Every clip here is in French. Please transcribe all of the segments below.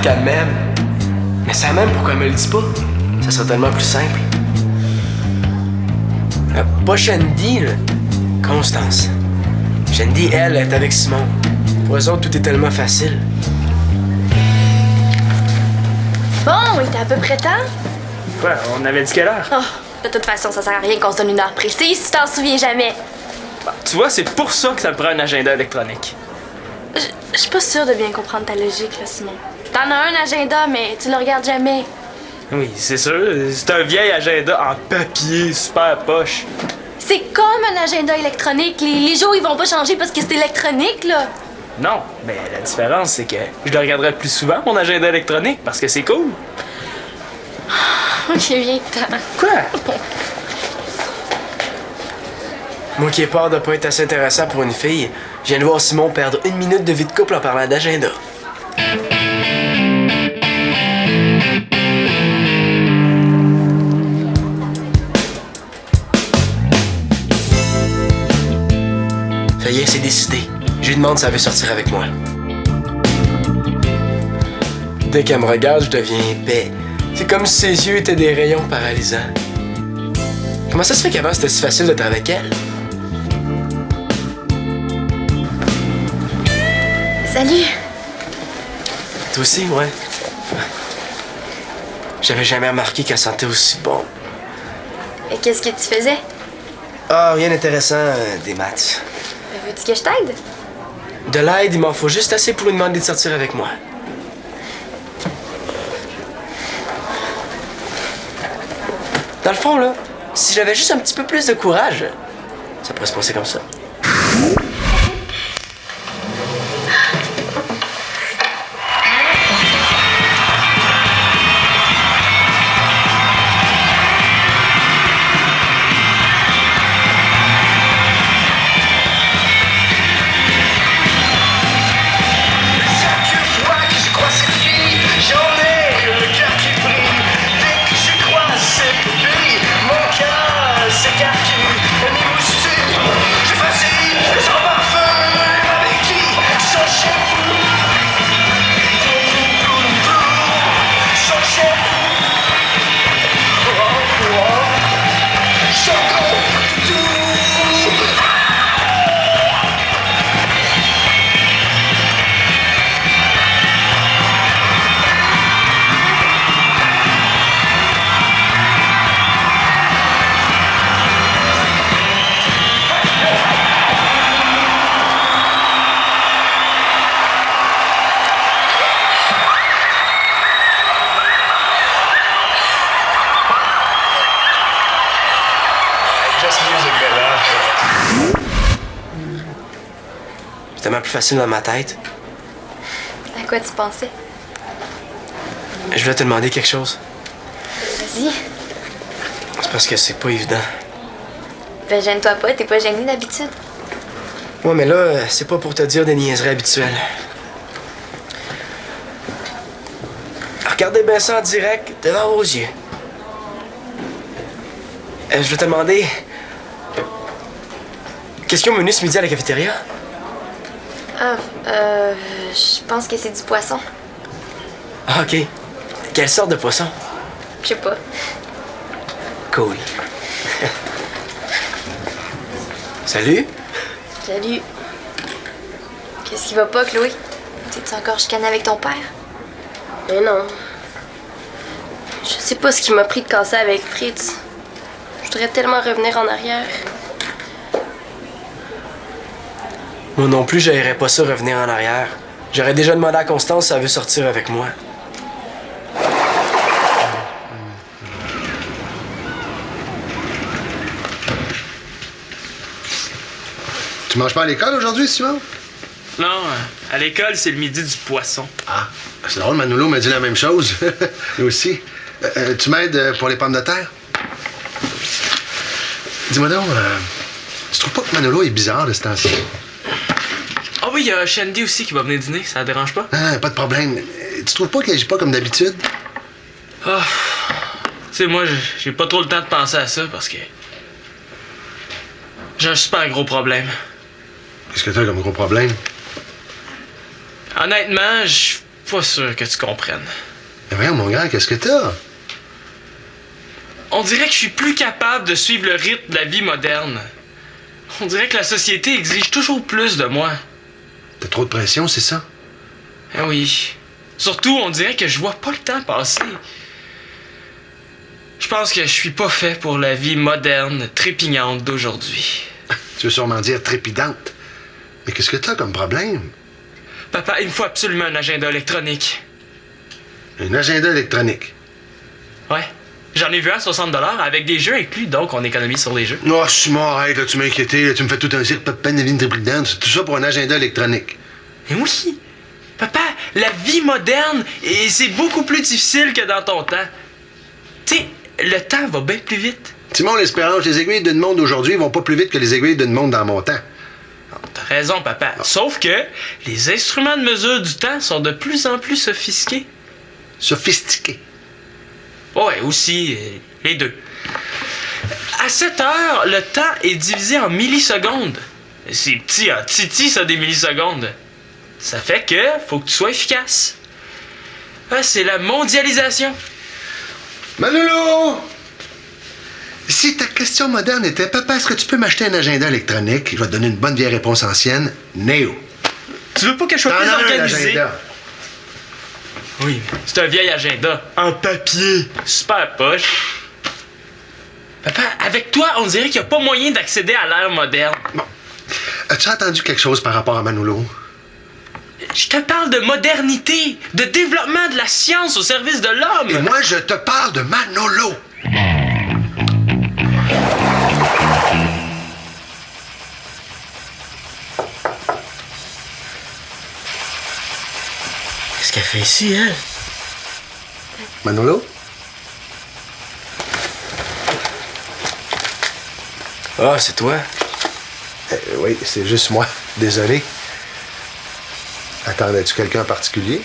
qu'elle m'aime. Mais ça m'aime, pourquoi elle me le dit pas? Ça serait tellement plus simple. Pas Shandy, là. Constance. Shandy, elle, est avec Simon. Pour eux autres, tout est tellement facile. Bon, il était à peu près temps. Quoi, on avait dit quelle heure? Oh, de toute façon, ça sert à rien qu'on se donne une heure précise si tu t'en souviens jamais. Bah, tu vois, c'est pour ça que ça me prend un agenda électronique. Je suis pas sûre de bien comprendre ta logique, là, Simon. T'en as un agenda, mais tu le regardes jamais. Oui, c'est sûr. C'est un vieil agenda en papier, super poche. C'est comme un agenda électronique. Les jours, ils vont pas changer parce que c'est électronique, là. Non, mais la différence, c'est que je le regarderai plus souvent, mon agenda électronique, parce que c'est cool. Ok, viens-t'en. Quoi? Moi qui ai peur de pas être assez intéressant pour une fille, je viens de voir Simon perdre 1 minute de vie de couple en parlant d'agenda. Ça y est, c'est décidé. Je lui demande si elle veut sortir avec moi. Dès qu'elle me regarde, je deviens épais. C'est comme si ses yeux étaient des rayons paralysants. Comment ça se fait qu'avant c'était si facile d'être avec elle? Salut. Toi aussi, ouais. J'avais jamais remarqué qu'elle sentait aussi bon. Et qu'est-ce que tu faisais? Ah, rien d'intéressant, des maths. Veux-tu que je t'aide? De l'aide, il m'en faut juste assez pour lui demander de sortir avec moi. Dans le fond, là, si j'avais juste un petit peu plus de courage, ça pourrait se passer comme ça. C'est tellement plus facile dans ma tête. À quoi tu pensais? Je voulais te demander quelque chose. Vas-y. C'est parce que c'est pas évident. Ben, gêne-toi pas, t'es pas gêné d'habitude. Ouais, mais là, c'est pas pour te dire des niaiseries habituelles. Regardez bien ça en direct, devant vos yeux. Je veux te demander... Qu'est-ce qu'il y a au menu ce midi à la cafétéria? Ah, je pense que c'est du poisson. Ah, OK. Quelle sorte de poisson? Je sais pas. Cool. Salut. Salut. Qu'est-ce qui va pas, Chloé? T'es-tu encore chicané avec ton père? Mais non. Je sais pas ce qui m'a pris de casser avec Fritz. Je voudrais tellement revenir en arrière. Moi non plus, j'aimerais pas ça revenir en arrière. J'aurais déjà demandé à Constance si elle veut sortir avec moi. Tu manges pas à l'école aujourd'hui, Simon? Non, à l'école, c'est le midi du poisson. Ah, c'est drôle, Manolo m'a dit la même chose. Lui aussi. Tu m'aides pour les pommes de terre? Dis-moi donc, tu trouves pas que Manolo est bizarre de ce temps-ci? Ah oui, il y a Shandy aussi qui va venir dîner, ça la dérange pas? Ah, pas de problème. Tu trouves pas qu'il agit pas comme d'habitude? Ah, tu sais, moi, j'ai pas trop le temps de penser à ça parce que j'ai un super gros problème. Qu'est-ce que t'as comme gros problème? Honnêtement, je Pas sûr que tu comprennes. Mais voyons, mon grand, qu'est-ce que t'as? On dirait que je suis plus capable de suivre le rythme de la vie moderne. On dirait que la société exige toujours plus de moi. T'as trop de pression, c'est ça? Ah oui. Surtout, on dirait que je vois pas le temps passer. Je pense que je suis pas fait pour la vie moderne, trépignante d'aujourd'hui. Tu veux sûrement dire trépidante. Mais qu'est-ce que t'as comme problème? Papa, il me faut absolument un agenda électronique. Un agenda électronique. Ouais. J'en ai vu un à 60$ avec des jeux inclus, donc on économise sur les jeux. Oh, Simon, arrête, là, tu m'as inquiété, là, tu me fais tout un cirque, papa, une vie trépidante, tout ça pour un agenda électronique. Mais oui! Papa, la vie moderne, et c'est beaucoup plus difficile que dans ton temps. Tu sais, le temps va bien plus vite. Simon, l'espérance, les aiguilles d'une montre d'aujourd'hui vont pas plus vite que les aiguilles d'une montre dans mon temps. T'as raison, papa. Sauf que les instruments de mesure du temps sont de plus en plus sophistiqués. Sophistiqué. Ouais, aussi, les deux. À 7 heures, le temps est divisé en millisecondes. C'est petit, hein, titi, ça, des millisecondes. Ça fait que faut que tu sois efficace. Ah, c'est la mondialisation. Manolo! Si ta question moderne était, papa, est-ce que tu peux m'acheter un agenda électronique? Je vais te donner une bonne vieille réponse ancienne. Néo. Tu veux pas que je sois plus organisé? Oui, c'est un vieil agenda. En papier. Super poche. Papa, avec toi, on dirait qu'il n'y a pas moyen d'accéder à l'ère moderne. Bon. As-tu entendu quelque chose par rapport à Manolo? Je te parle de modernité, de développement de la science au service de l'homme. Et moi, je te parle de Manolo. Qu'est-ce qu'elle fait ici, elle? Manolo? Ah, c'est toi? Oui, c'est juste moi. Désolé. Attendais-tu quelqu'un en particulier?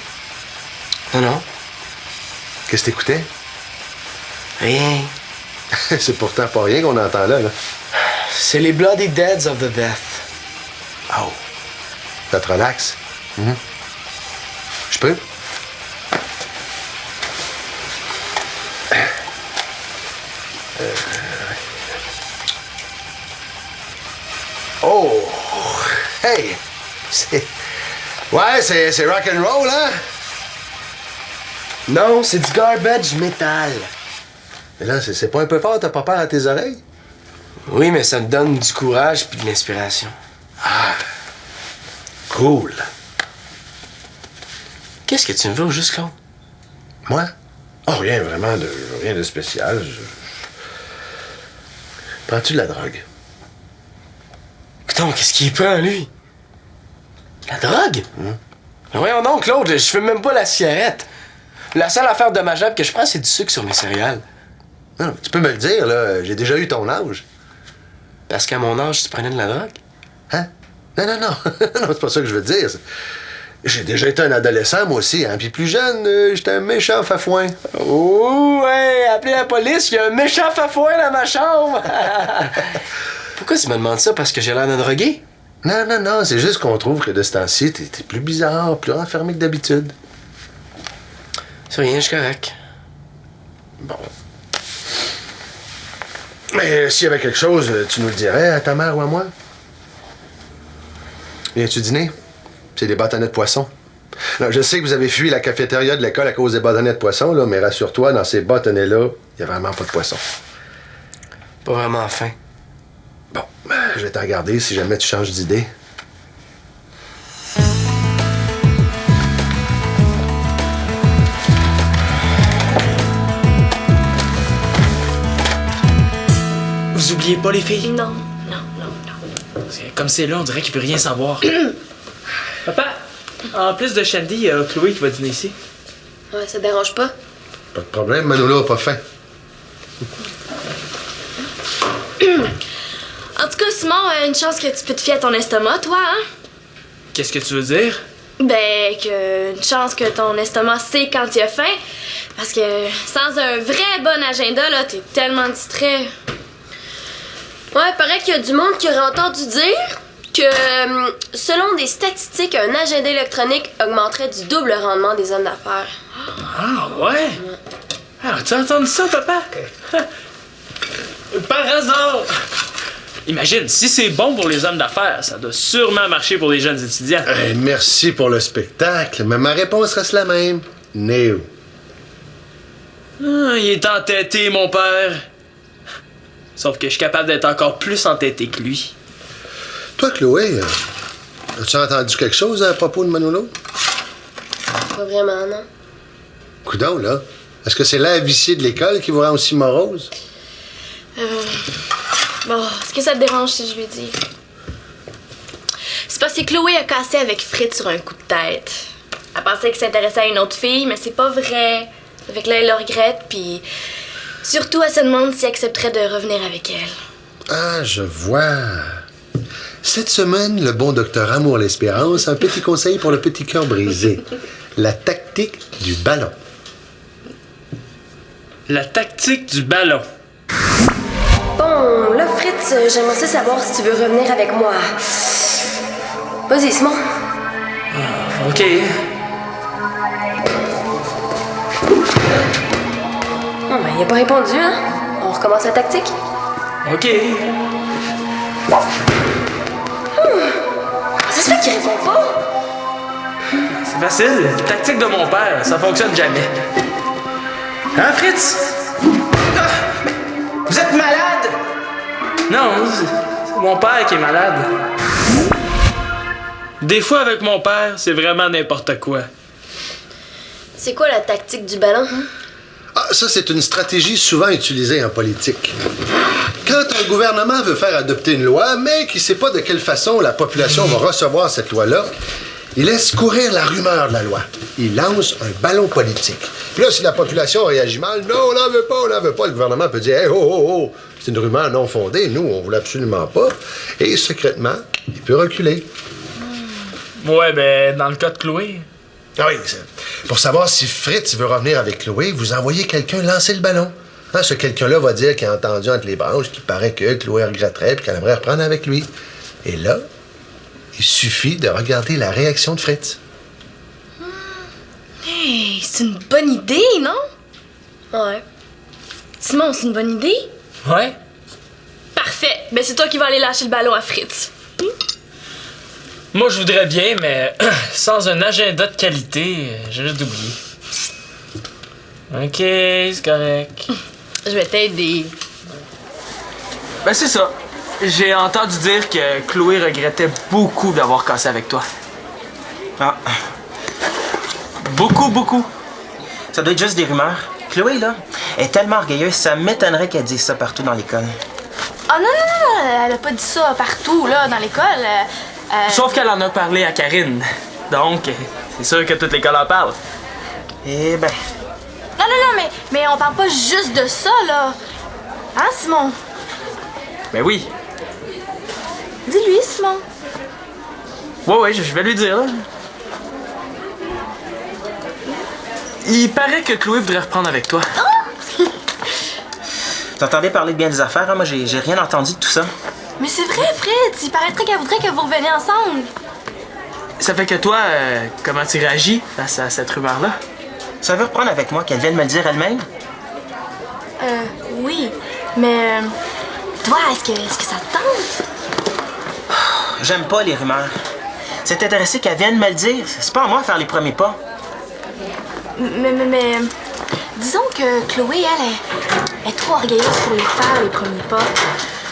Non, non. Qu'est-ce que t'écoutais? Rien. C'est pourtant pas rien qu'on entend là. C'est les Bloody Deads of the Death. Oh. Ça te relaxe? Je peux? Oh! Hey! Ouais, c'est rock'n'roll, hein? Non, c'est du garbage metal. Mais là, c'est pas un peu fort, t'as pas peur à tes oreilles? Oui, mais ça me donne du courage puis de l'inspiration. Ah! Cool! Qu'est-ce que tu me veux au juste, Claude? Moi? Oh, rien de spécial. Prends-tu de la drogue? Putain, qu'est-ce qu'il prend, lui? La drogue? Mais voyons donc, Claude, je fume même pas la cigarette. La seule affaire dommageable que je prends, c'est du sucre sur mes céréales. Non, tu peux me le dire, là. J'ai déjà eu ton âge. Parce qu'à mon âge, tu prenais de la drogue? Hein? Non. Non, c'est pas ça que je veux dire. J'ai déjà été un adolescent, moi aussi, hein. Puis plus jeune, j'étais un méchant fafouin. Oh, ouais, appelez la police, il y a un méchant fafouin dans ma chambre. Pourquoi tu me demandes ça? Parce que j'ai l'air d'un drogué? Non, c'est juste qu'on trouve que de ce temps-ci, t'es plus bizarre, plus renfermé que d'habitude. C'est rien, je suis correct. Bon. Mais s'il y avait quelque chose, tu nous le dirais à ta mère ou à moi? Viens-tu dîner? C'est des bâtonnets de poisson. Non, je sais que vous avez fui la cafétéria de l'école à cause des bâtonnets de poisson, là, mais rassure-toi, dans ces bâtonnets-là, il n'y a vraiment pas de poisson. Pas vraiment faim. Bon, je vais t'en regarder si jamais tu changes d'idée. Vous oubliez pas les filles? Non. Comme c'est là, on dirait qu'il veut rien savoir. Papa, en plus de Shandy, il y a Chloé qui va dîner ici. Ouais, ça te dérange pas? Pas de problème, Manolo a pas faim. En tout cas, Simon, une chance que tu peux te fier à ton estomac, toi, hein? Qu'est-ce que tu veux dire? Ben, une chance que ton estomac sait quand il a faim. Parce que sans un vrai bon agenda, là, t'es tellement distrait. Ouais, paraît qu'il y a du monde qui aurait entendu dire que, selon des statistiques, un agenda électronique augmenterait du double le rendement des hommes d'affaires. Ah, ouais? Ah, tu as entendu ça, papa? Par hasard! Imagine, si c'est bon pour les hommes d'affaires, ça doit sûrement marcher pour les jeunes étudiants. Merci pour le spectacle, mais ma réponse reste la même. Néo. Ah, il est entêté, mon père. Sauf que je suis capable d'être encore plus entêté que lui. Toi, Chloé, as-tu entendu quelque chose à propos de Manolo? Pas vraiment, non. Coudon, là. Est-ce que c'est l'air vicié de l'école qui vous rend aussi morose? Bon, est-ce que ça te dérange si je lui dis? C'est parce que Chloé a cassé avec Fritz sur un coup de tête. Elle pensait qu'il s'intéressait à une autre fille, mais c'est pas vrai. Avec là, elle le regrette, puis surtout, elle se demande s'il accepterait de revenir avec elle. Ah, je vois. Cette semaine, le bon docteur Amour l'Espérance a un petit conseil pour le petit cœur brisé. La tactique du ballon. La tactique du ballon. Bon, là, Fritz, j'aimerais ça savoir si tu veux revenir avec moi. Vas-y, Simon. OK. Oh, ben, il a pas répondu, hein? On recommence la tactique? OK. Ça se fait qu'il répond pas? C'est facile. Tactique de mon père, ça fonctionne jamais. Hein, Fritz? Ah! Vous êtes malade? Non, c'est mon père qui est malade. Des fois, avec mon père, c'est vraiment n'importe quoi. C'est quoi la tactique du ballon? Ah, ça, c'est une stratégie souvent utilisée en politique. Quand un gouvernement veut faire adopter une loi, mais qui ne sait pas de quelle façon la population va recevoir cette loi-là, il laisse courir la rumeur de la loi. Il lance un ballon politique. Puis là, si la population réagit mal, non, on n'en veut pas, on n'en veut pas, le gouvernement peut dire, hey, oh, oh, oh, c'est une rumeur non fondée, nous, on ne voulait absolument pas. Et secrètement, il peut reculer. Ouais, ben, dans le cas de Chloé. Ah oui, pour savoir si Fritz veut revenir avec Chloé, vous envoyez quelqu'un lancer le ballon. Hein, ce quelqu'un-là va dire qu'il a entendu entre les branches qu'il paraît que Chloé regretterait et qu'elle aimerait reprendre avec lui. Et là, il suffit de regarder la réaction de Fritz. Hey, c'est une bonne idée, non? Ouais. Simon, c'est une bonne idée? Ouais? Parfait. Ben, c'est toi qui vas aller lâcher le ballon à Fritz. Moi, je voudrais bien, mais sans un agenda de qualité, j'ai juste oublié. OK, c'est correct. Je vais t'aider. Ben c'est ça. J'ai entendu dire que Chloé regrettait beaucoup d'avoir cassé avec toi. Ah, Beaucoup, beaucoup. ça doit être juste des rumeurs. Chloé, là, est tellement orgueilleuse, ça m'étonnerait qu'elle dise ça partout dans l'école. Oh non, non, non, elle a pas dit ça partout, là, dans l'école. Sauf qu'elle en a parlé à Karine. Donc, c'est sûr que toute l'école en parle. Eh ben, Non, non, non, mais on parle pas juste de ça, là. Hein, Simon? Ben oui. Dis-lui, Simon. Ouais, je vais lui dire, là. Il paraît que Chloé voudrait reprendre avec toi. t'entendais parler de bien des affaires, hein? Moi, j'ai rien entendu de tout ça. Mais c'est vrai, Fritz. Il paraîtrait qu'elle voudrait que vous reveniez ensemble. Ça fait que toi, comment tu réagis face à cette rumeur-là? Ça veut reprendre avec moi, qu'elle vienne me le dire elle-même? Oui. Mais, toi, est-ce que ça te tente? J'aime pas les rumeurs. C'est intéressé qu'elle vienne me le dire. C'est pas à moi de faire les premiers pas. Mais, disons que Chloé, elle est trop orgueilleuse pour les faire, les premiers pas.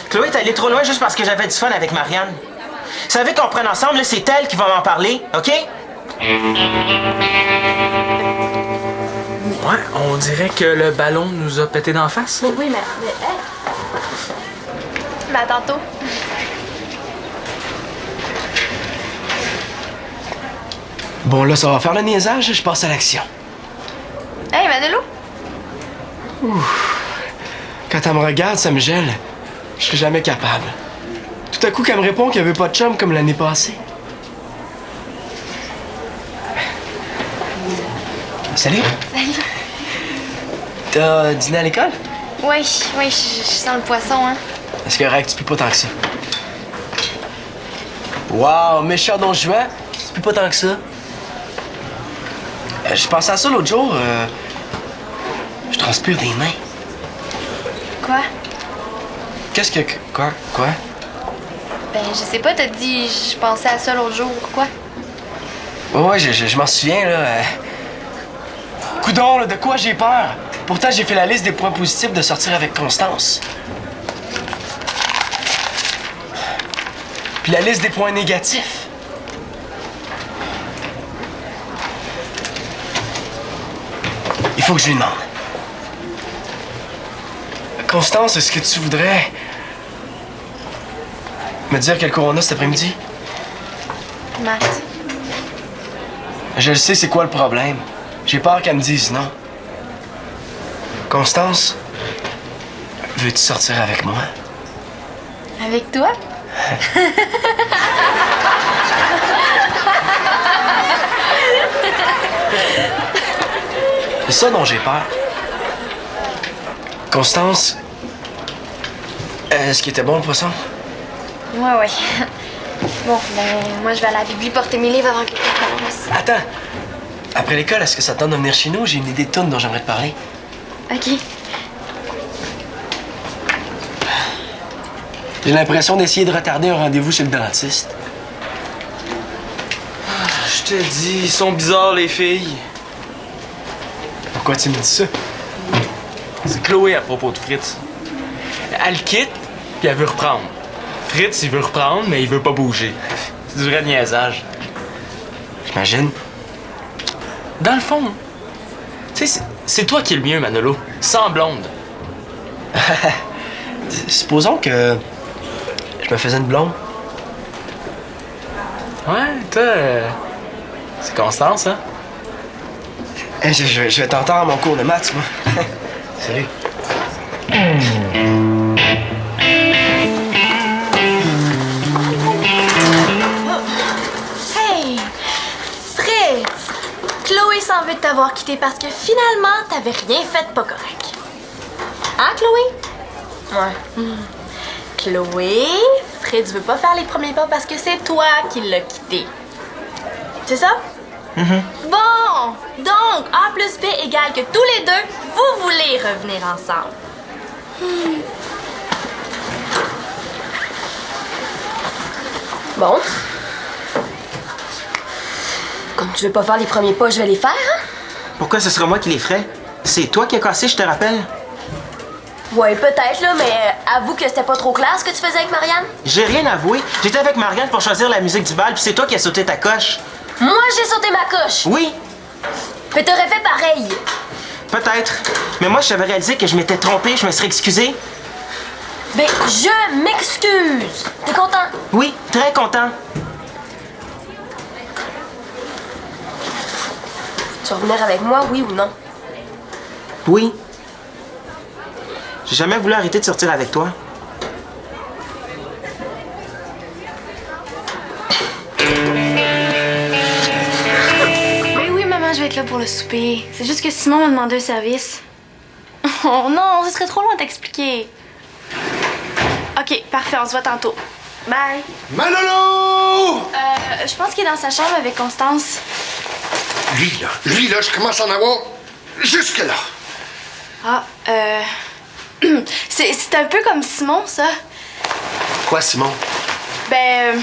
Chloé est allée trop loin juste parce que j'avais du fun avec Marianne. Vous savez qu'on reprenne ensemble, là, c'est elle qui va m'en parler, OK? Ouais, on dirait que le ballon nous a pété d'en face. Oui, mais à tantôt. Bon, là, ça va faire le niaisage, je passe à l'action. Hey, Manolo. Quand elle me regarde, ça me gèle. Je serai jamais capable. Tout à coup, qu'elle me répond qu'elle veut pas de chum comme l'année passée. Salut. Salut. T'as dîné à l'école? Oui, je sens le poisson, hein. Est-ce que tu peux pas tant que ça? Wow, méchant don Juan. C'est plus pas tant que ça. Je pensais à ça l'autre jour. Je transpire des mains. Quoi? Qu'est-ce que... Quoi? Quoi? Ben, je sais pas, t'as dit, je pensais à ça l'autre jour. Quoi? Ouais, je m'en souviens, là. Coudon, là, de quoi j'ai peur? Pourtant, j'ai fait la liste des points positifs de sortir avec Constance. Puis la liste des points négatifs. Il faut que je lui demande. Constance, est-ce que tu voudrais me dire quel cours on a cet après-midi? Matt. Je le sais, c'est quoi le problème. J'ai peur qu'elle me dise non. Constance, veux-tu sortir avec moi? Avec toi? C'est ça dont j'ai peur. Constance, est-ce qu'il était bon le poisson? Ouais. Bon, ben, moi, je vais à la bibliothèque porter mes livres avant que tu commences. Attends. Après l'école, est-ce que ça te tente de venir chez nous? J'ai une idée de tune dont j'aimerais te parler. OK. J'ai l'impression d'essayer de retarder un rendez-vous chez le dentiste. Je te dis, ils sont bizarres, les filles. Pourquoi tu me dis ça? C'est Chloé à propos de Fritz. Elle quitte, puis elle veut reprendre. Fritz, il veut reprendre, mais il veut pas bouger. C'est du vrai niaisage. J'imagine. Dans le fond, tu sais, c'est toi qui es le mieux, Manolo. Sans blonde. Supposons que je me faisais une blonde. Ouais, toi, c'est Constance, hein? Je vais t'entendre à mon cours de maths, moi. Salut. Hey! Fritz! Chloé s'en veut de t'avoir quitté parce que finalement, t'avais rien fait de pas correct. Hein, Chloé? Ouais. Chloé, Fritz veut pas faire les premiers pas parce que c'est toi qui l'as quitté. C'est ça? Bon! Donc, A plus B égale que tous les deux, vous voulez revenir ensemble. Bon. Comme tu veux pas faire les premiers pas, je vais les faire, hein? Pourquoi ce sera moi qui les ferais? C'est toi qui as cassé, je te rappelle. Ouais, peut-être, là, mais avoue que c'était pas trop clair ce que tu faisais avec Marianne. J'ai rien avoué. J'étais avec Marianne pour choisir la musique du bal, puis c'est toi qui as sauté ta coche. Moi, j'ai sauté ma coche. Oui, Mais t'aurais fait pareil. peut-être. Mais moi, je savais réaliser que je m'étais trompé, je me serais excusé. Ben, je m'excuse. T'es content? Oui, très content. Tu vas revenir avec moi, oui ou non? Oui. J'ai jamais voulu arrêter de sortir avec toi. Oui, maman, je vais être là pour le souper. C'est juste que Simon m'a demandé un service. Oh non, ce serait trop long à t'expliquer. OK, parfait, on se voit tantôt. Bye. Manolo! Je pense qu'il est dans sa chambre avec Constance. Lui, là, je commence à en avoir jusque-là. Ah, c'est un peu comme Simon, ça. Quoi, Simon? Ben,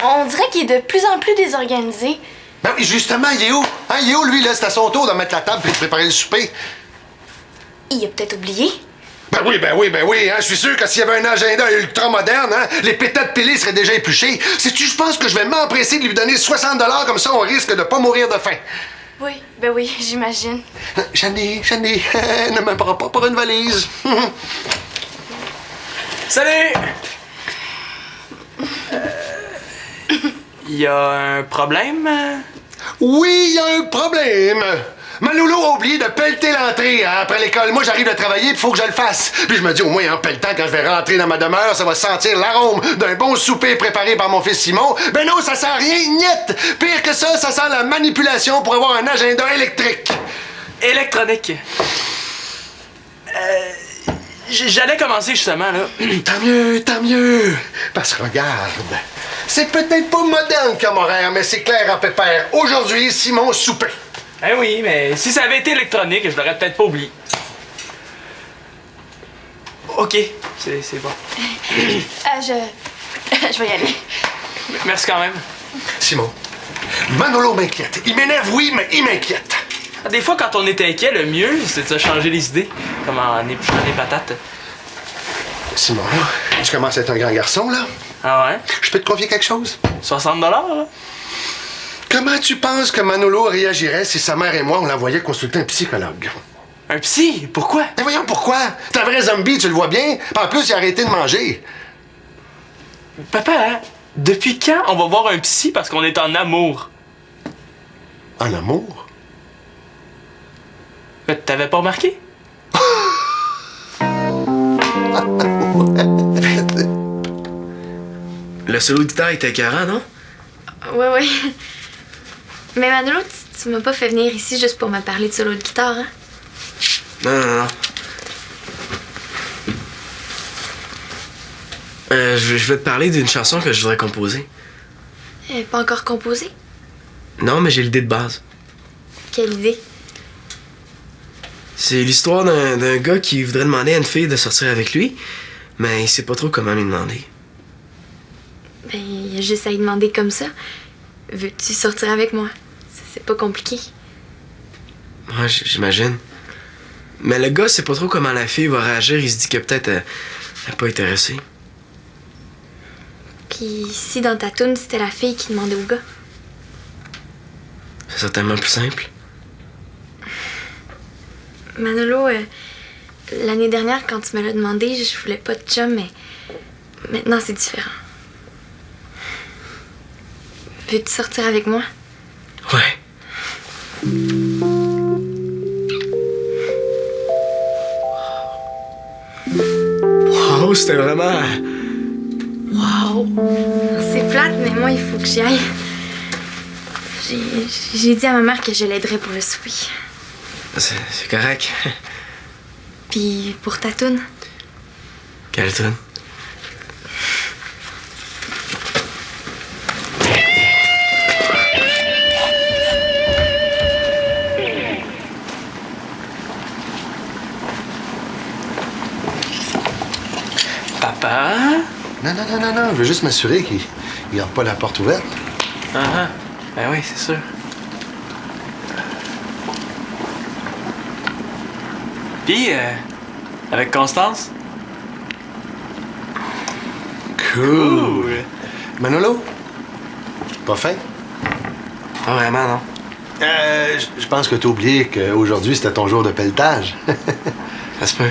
on dirait qu'il est de plus en plus désorganisé. Ben oui, justement, il est où? Hein, il est où, lui, là? C'est à son tour de mettre la table et de préparer le souper. Il a peut-être oublié. Ben oui, hein? Je suis sûr que s'il y avait un agenda ultra moderne, hein, les pétas de télé seraient déjà épluchés. Sais-tu, je pense que je vais m'empresser de lui donner 60 $, comme ça on risque de pas mourir de faim. Oui, ben oui, j'imagine. Shani, ne me prends pas pour une valise. Salut! Y a un problème? Oui, il y a un problème. Manolo a oublié de pelleter l'entrée hein, après l'école. Moi, j'arrive de travailler, il faut que je le fasse. Puis je me dis, au moins, en pelletant, quand je vais rentrer dans ma demeure, ça va sentir l'arôme d'un bon souper préparé par mon fils Simon. Ben non, ça sent rien, niet! Pire que ça sent la manipulation pour avoir un agenda électrique. Électronique. J'allais commencer justement, là. Tant mieux, tant mieux. Parce que regarde, c'est peut-être pas moderne comme horaire, mais c'est clair en pépère. Aujourd'hui, Simon souper. Eh oui, mais si ça avait été électronique, je l'aurais peut-être pas oublié. OK, c'est bon. Je vais y aller. Merci quand même. Simon, Manolo m'inquiète. Il m'énerve, oui, mais il m'inquiète. Des fois, quand on est inquiet, le mieux, c'est de se changer les idées. Comme en épluchant des patates. Simon, tu commences à être un grand garçon, là? Ah ouais? Je peux te confier quelque chose? 60 $, là? Comment tu penses que Manolo réagirait si sa mère et moi, on l'envoyait consulter un psychologue? Un psy? Pourquoi? Mais voyons pourquoi? T'es un vrai zombie, tu le vois bien. En plus, il a arrêté de manger. Papa, hein? Depuis quand on va voir un psy parce qu'on est en amour? En amour? Mais t'avais pas remarqué? Le solo de guitare était écœurant, non? Ouais. Mais Manolo, tu m'as pas fait venir ici juste pour me parler de solo de guitare, hein? Non. Je vais te parler d'une chanson que je voudrais composer. Elle est pas encore composée? Non, mais j'ai l'idée de base. Quelle idée? C'est l'histoire d'un gars qui voudrait demander à une fille de sortir avec lui, mais il sait pas trop comment lui demander. Ben, il y a juste à y demander comme ça. Veux-tu sortir avec moi? C'est pas compliqué. Ouais, j'imagine. Mais le gars sait pas trop comment la fille va réagir. Il se dit que peut-être elle est pas intéressée. Puis si dans ta toune, c'était la fille qui demandait au gars? C'est certainement plus simple. Manolo, l'année dernière, quand tu me l'as demandé, je voulais pas de chum, mais maintenant, c'est différent. Veux-tu sortir avec moi? Ouais. Wow, c'était vraiment... Wow! C'est plate, mais moi, il faut que j'y aille. J'ai dit à ma mère que je l'aiderais pour le souper. C'est correct. Puis pour ta toune? Quelle toune? Papa? Non, je veux juste m'assurer qu'il garde pas la porte ouverte. Ah, ben oui, c'est sûr. Puis, avec Constance? Cool. Manolo? Pas faim? Pas vraiment, non. Je pense que t'as oublié qu'aujourd'hui, c'était ton jour de pelletage. Ça se peut.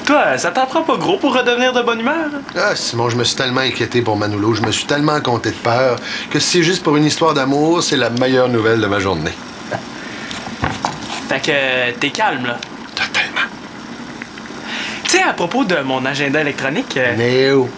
Toi, ça t'en prend pas gros pour redevenir de bonne humeur? Ah, Simon, je me suis tellement inquiété pour Manolo, je me suis tellement compté de peur que si c'est juste pour une histoire d'amour, c'est la meilleure nouvelle de ma journée. Fait que t'es calme, là. Totalement. Tu sais, à propos de mon agenda électronique... Néo.